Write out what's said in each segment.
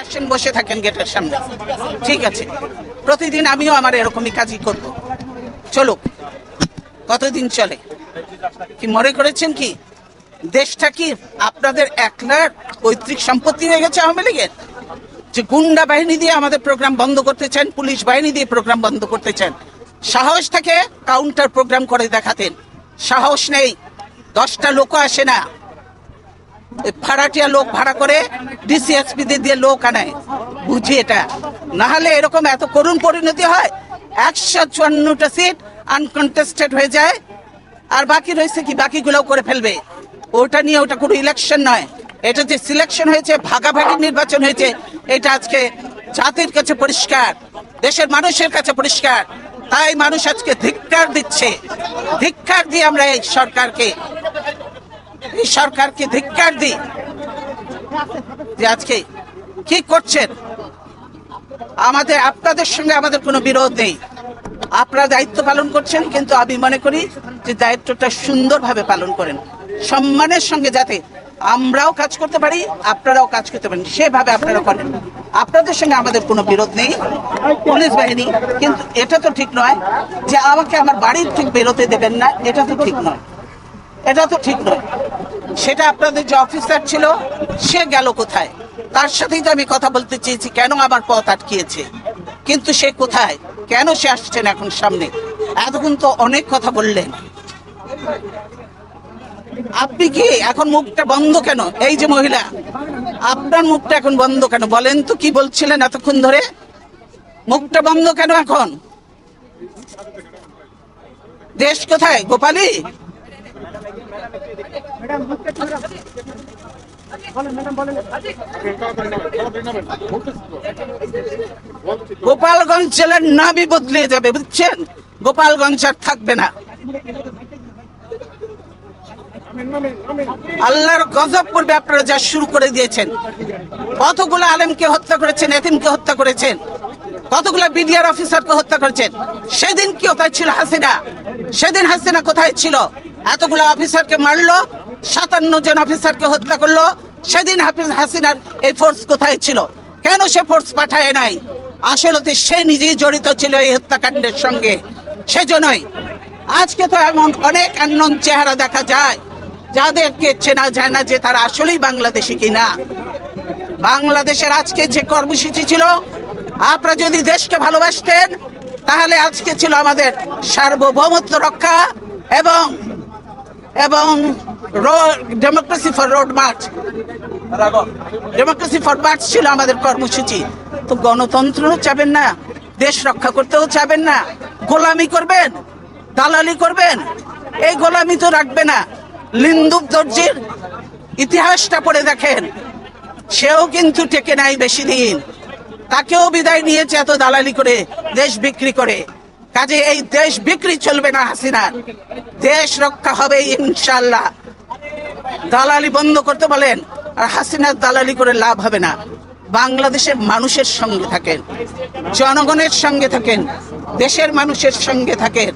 আসেন, বসে থাকেন গেটের সামনে, ঠিক আছে? প্রতিদিন আমিও আমার এরকমই কাজই করব। চলুক, কতদিন চলে? কি মনে করেছেন কি দেশটা কি আপনাদের একলার পৈতৃক সম্পত্তি হয়ে গেছে আওয়ামী লীগের? যে গুন্ডা বাহিনী দিয়ে আমাদের প্রোগ্রাম বন্ধ করতে চান, পুলিশ বাহিনী দিয়ে প্রোগ্রাম বন্ধ করতে চান। সাহস থাকে কাউন্টার প্রোগ্রাম করে দেখাতেন, সাহস নেই। 10টা লোক আসে না, ভাড়াটিয়া লোক ভাড়া করে ডিসিএসপি দিয়ে লোক আনায়, বুঝি এটা। না হলে এরকম এত করুণ পরিণতি হয়। 154টা সিট আনকন্টেস্টেড হয়ে যায়, আর বাকি রয়েছে কি? বাকিগুলোও করে ফেলবে। ওটা নিয়ে ওটা কোনো ইলেকশন নয়, এটা যে সিলেকশন হয়েছে, ভাগাভাগি নির্বাচন হয়েছে, এটা আজকে জাতির কাছে পরিষ্কার, দেশের মানুষের কাছে পরিষ্কার। তাই মানুষ আজকে ধিক্কার দিচ্ছে। ধিক্কার দিয়ে আমরা এই সরকারকে ধিক্কার দিই যে আজকে কি করছেন। আপনাদের সঙ্গে আমাদের কোনো বিরোধ নেই, আপনারা দায়িত্ব পালন করছেন, কিন্তু আমি মনে করি যে দায়িত্বটা সুন্দরভাবে পালন করেন, সম্মানের সঙ্গে, যাতে আমরাও কাজ করতে পারি, আপনারাও কাজ করতে পারেন, সেভাবে আপনারা করেন। আপনাদের সঙ্গে আমাদের কোনো বিরোধ নেই, পুলিশ বাহিনী। কিন্তু এটা তো ঠিক নয় যে আমাকে আমার বাড়ির ঠিক বেরোতে দেবেন না, এটা তো ঠিক নয়, এটা তো ঠিক নয়। সেটা আপনাদের যে অফিসার ছিল সে গেল কোথায়? তার সাথেই তো আমি কথা বলতে চেয়েছি, কেন আমার পথ আটকিয়েছে, কিন্তু সে কোথায়? কেন সে আসছেন এখন সামনে? এতক্ষণ তো অনেক কথা বললেন, আপনি কি এখন মুখটা বন্ধ কেন? এই যে মহিলা, আপনার মুখটা এখন বন্ধ কেন? বলেন তো কি বলছিলেন এতক্ষণ ধরে? মুখটা বন্ধ কেন এখন? দেশ কোথায়? গোপালী, গোপালগঞ্জ জেলার নামই বদলে যাবে, বুঝছেন? গোপালগঞ্জ আর থাকবে না। আল্লাহর গজব পড়বে আপনারা যা শুরু করে দিয়েছেন। কতগুলো আলেমকে হত্যা করেছেন, এতিমকে হত্যা করেছেন, কতগুলো বিডিআর অফিসারকে হত্যা করেছেন। সেদিন কি কোথায় ছিল হাসিনা? সেদিন হাসিনা কোথায় ছিল? এতগুলো অফিসারকে মারলো, 57 জন অফিসারকে হত্যা করলো। সেদিন হাসিনার এই ফোর্স কোথায় ছিল? কেন সে ফোর্স পাঠায় নাই? আসলে সে নিজেই জড়িত ছিল এই হত্যাকাণ্ডের সঙ্গে, সেজন্যই আজকে তো এমন অনেক আননোন চেহারা দেখা যায়, যাদেরকে চেনা যায় না যে তারা আসলেই বাংলাদেশি কিনা। বাংলাদেশের আজকে যে কর্মসূচি ছিল, আপনারা যদি দেশকে ভালোবাসতেন তাহলে আজকে ছিল আমাদের সার্বভৌমত্ব রক্ষা এবং democracy for road March. Democracy for March ছিল আমাদের কর্মসূচি। তো গণতন্ত্র চাবেন না, দেশ রক্ষা করতেও চাবেন না, গোলামি করবেন, দালালি করবেন। এই গোলামি তো রাখবে না। লিন্দুক দর্জির ইতিহাসটা পড়ে দেখেন, সেও কিন্তু টেকে নাই বেশি দিন, তাকেও বিদায় নিয়েছে এত দালালি করে, দেশ বিক্রি করে। কাজে এই দেশ বিক্রি চলবে না হাসিনার, দেশ রক্ষা হবে ইনশাল্লাহ। দালালি বন্ধ করতে বলেন, আর হাসিনার দালালি করে লাভ হবে না। বাংলাদেশের মানুষের সঙ্গে থাকেন, জনগণের সঙ্গে থাকেন, দেশের মানুষের সঙ্গে থাকেন,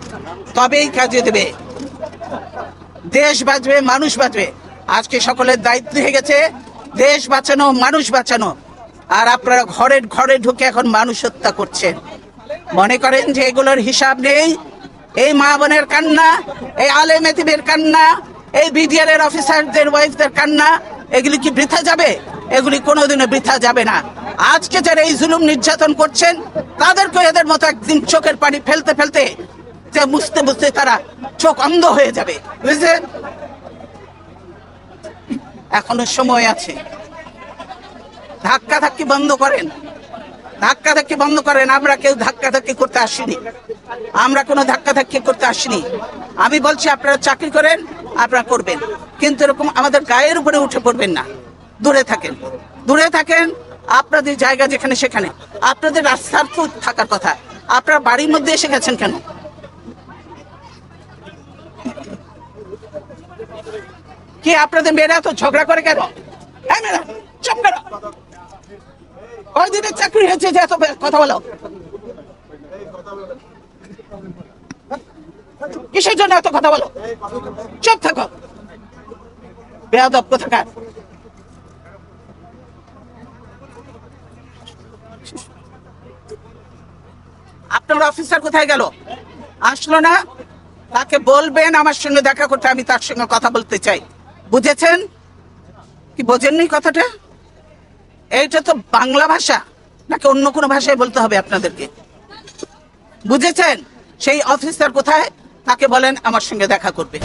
তবেই কাজে দেবে। দেশ বাঁচবে, মানুষ বাঁচবে। আজকে সকলের দায়িত্ব হয়ে গেছে দেশ বাঁচানো, মানুষ বাঁচানো। আর আপনারা ঘরে ঘরে ঢুকে এখন মানুষ হত্যা করছেন। মনে করেন যে এগুলোর হিসাব নেই? এই মা বোনের কান্না, এই আলেম এতিমের কান্না, এই বিডিআর এর অফিসারদের ওয়াইফদের কান্না, এগুলি কি বৃথা যাবে? এগুলি কোনোদিনও বৃথা যাবে না। আজকে যারা এই জুলুম নির্যাতন করছেন, তাদেরকে এদের মতো একদিন চোখের পানি ফেলতে ফেলতে, যে বুঝতে বুঝতে তারা চোখ অন্ধ হয়ে যাবে, বুঝলেন? এখনো সময় আছে। ধাক্কাধাক্কি বন্ধ করেন, ধাক্কাধাক্কি বন্ধ করেন। আমরা কেউ ধাক্কাধাক্কি করতে আসিনি, আমরা কোনো ধাক্কাধাক্কি করতে আসিনি। আমি বলছি আপনারা চাকরি করেন, আপনারা করবেন, কিন্তু এরকম আমাদের গায়ের উপরে উঠে পড়বেন না। দূরে থাকেন, দূরে থাকেন। আপনাদের জায়গা যেখানে সেখানে, আপনাদের রাস্তার তো থাকার কথা। আপনারা বাড়ির মধ্যে এসে গেছেন কেন? কি আপনাদের মেয়েরা তো ঝগড়া করে কেন? হ্যাঁ মেয়েরা চুপ করো। কয়দিনের চাকরি হয়েছে যে এত কথা বলো? কিসের জন্য এত কথা বলো? চুপ থাকো, বেয়াদব কোথাকার। আপনার অফিসার কোথায় গেল? আসলো না? তাকে বলবেন আমার সঙ্গে দেখা করতে, আমি তার সঙ্গে কথা বলতে চাই। বুঝেছেন কি বোঝেননি কথাটা? এইটা তো বাংলা ভাষা নাকি অন্য কোনো ভাষায় বলতে হবে আপনাদেরকে? বুঝেছেন? সেই অফিসার কোথায়? তাকে বলেন আমার সঙ্গে দেখা করবে।